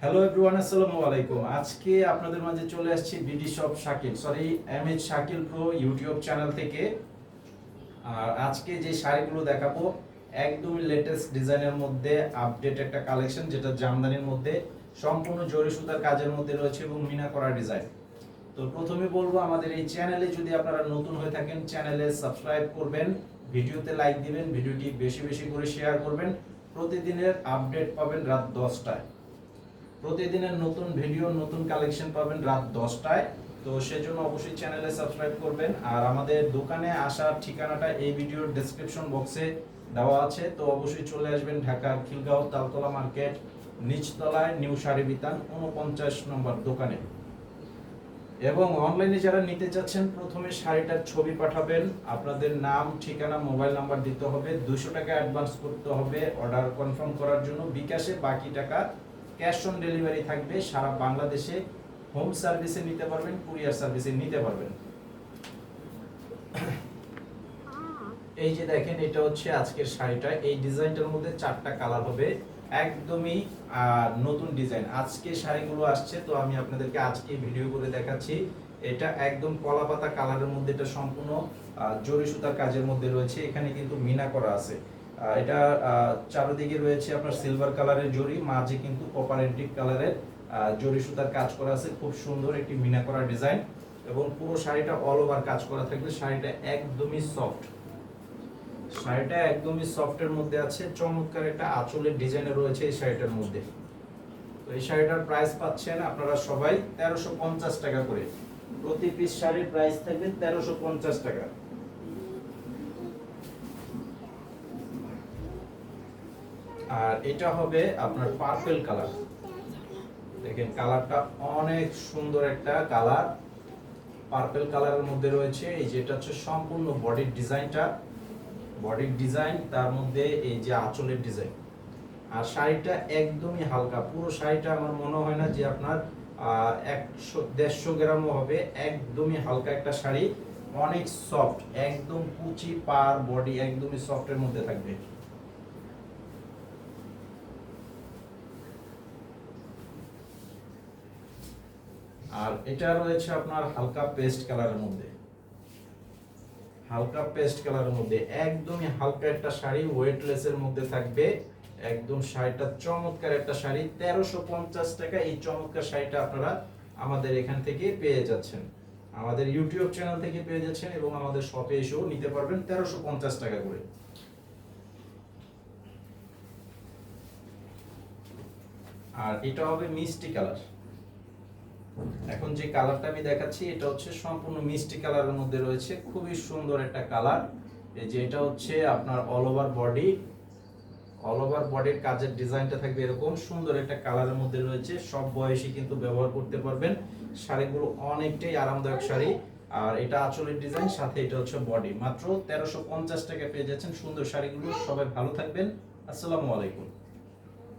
Hello everyone, আসসালামু আলাইকুম। আজকে আপনাদের মাঝে চলে আসছি BD shop Shakil, MH Shakil pro YouTube channel থেকে। আর আজকে যে শাড়িগুলো দেখাবো একদমই লেটেস্ট ডিজাইনের মধ্যে আপডেট একটা কালেকশন, যেটা জামদানির মধ্যে সম্পূর্ণ জরি সুতার কাজের মধ্যে রয়েছে এবং মিনা করা ডিজাইন। তো প্রথমে বলবো, আমাদের এই চ্যানেলে যদি আপনারা নতুন হয়ে থাকেন চ্যানেলে সাবস্ক্রাইব করবেন, ভিডিওতে লাইক দিবেন, ভিডিওটি বেশি বেশি করে শেয়ার করবেন। প্রতিদিনের আপডেট পাবেন রাত 10টায়। প্রতিদিনের নতুন ভিডিও, নতুন কালেকশন পাবেন রাত 10টায়। তো সেজন্য অবশ্যই চ্যানেলে সাবস্ক্রাইব করবেন। আর আমাদের দোকানে আসার ঠিকানাটা এই ভিডিওর ডেসক্রিপশন বক্সে দেওয়া আছে। তো অবশ্যই চলে আসবেন ঢাকার খিলগাঁও তালতলা মার্কেট নিচতলায় নিউ শাড়ি বিতান 49 নম্বর দোকানে। এবং অনলাইনে যারা নিতে চাচ্ছেন প্রথমে শাড়িটার ছবি পাঠাবেন, আপনাদের নাম, ঠিকানা, মোবাইল নাম্বার দিতে হবে, 200 টাকা অ্যাডভান্স করতে হবে অর্ডার কনফার্ম করার জন্য বিকাশে, বাকি টাকা ক্যাশ অন ডেলিভারি থাকবে। সারা বাংলাদেশে হোম সার্ভিসে নিতে পারবেন, কুরিয়ার সার্ভিসে নিতে পারবেন। এই যে দেখেন, এটা হচ্ছে আজকের শাড়িটা। এই ডিজাইনটার মধ্যে 4টা কালার হবে, একদমই নতুন ডিজাইন। আজকে শাড়িগুলো আসছে, তো আমি আপনাদেরকে আজকে ভিডিও করে দেখাচ্ছি। এটা একদম কলাপাতা কালারের মধ্যে, এটা সম্পূর্ণ জরি সুতার কাজের মধ্যে রয়েছে। এখানে কিন্তু মিনা করা আছে। এটা চারদিকে রয়েছে আপনার সিলভার কালারের জরি, মাঝে কিন্তু কপার এন্টিক কালারের জরি সুতার কাজ করা আছে। খুব সুন্দর একটি মিনা করা ডিজাইন এবং পুরো শাড়িটা অল ওভার কাজ করা থাকবে। শাড়িটা একদমই সফট, শাড়িটা একদমই সফটের মধ্যে আছে। চমৎকার একটা আঁচলের ডিজাইন রয়েছে এই শাড়িটার মধ্যে। তো এই শাড়িটার প্রাইস পাচ্ছেন আপনারা সবাই 1350 টাকা করে। প্রতি পিস শাড়ির প্রাইস থাকবে 1350 টাকা। আর এটা হবে আপনার পার্পল কালার। দেখেন কালারটা অনেক সুন্দর একটা কালার, পার্পল কালারের মধ্যে রয়েছে। এই যেটা হচ্ছে সম্পূর্ণ বডির ডিজাইনটা, বডির ডিজাইন, তার মধ্যে এই যে আঁচলের ডিজাইন। আর শাড়িটা একদমই হালকা, পুরো শাড়িটা আমার মনে হয় না যে আপনার 100-150 গ্রামও হবে। একদমই হালকা একটা শাড়ি, অনেক সফট, একদম কুচি পার বডি একদমই সফটের মধ্যে থাকবে। আর এটা রয়েছে আপনার হালকা পেস্ট কালারের মধ্যে, হালকা পেস্ট কালারের মধ্যে একদমই হালকা একটা শাড়ি, ওয়েটলেসের মধ্যে থাকবে। একদম শাড়িটা চমৎকার একটা শাড়ি, 1350 টাকা। এই চমৎকার শাড়িটা আপনারা আমাদের এখান থেকে পেয়ে যাচ্ছেন, আমাদের ইউটিউব চ্যানেল থেকে পেয়ে যাচ্ছেন এবং আমাদের শপে এসেও নিতে পারবেন 1350 টাকা করে। আর এটা হবে মিষ্টি কালার। এখন যে কালারটা আমি দেখাচ্ছি এটা হচ্ছে সম্পূর্ণ মিষ্টি কালারের মধ্যে রয়েছে, খুবই সুন্দর একটা কালার। এই যে এটা হচ্ছে আপনার all over body, all over বডির কাজের ডিজাইনটা থাকবে এরকম সুন্দর একটা কালারের মধ্যে রয়েছে। সব বয়সী কিন্তু ব্যবহার করতে পারবেন। শাড়িগুলো অনেকটাই আরামদায়ক শাড়ি। আর এটা আঁচলের ডিজাইন, সাথে এটা হচ্ছে বডি। মাত্র 1350 টাকা পেয়ে যাচ্ছেন সুন্দর শাড়িগুলো। সবাই ভালো থাকবেন, আসসালামু আলাইকুম।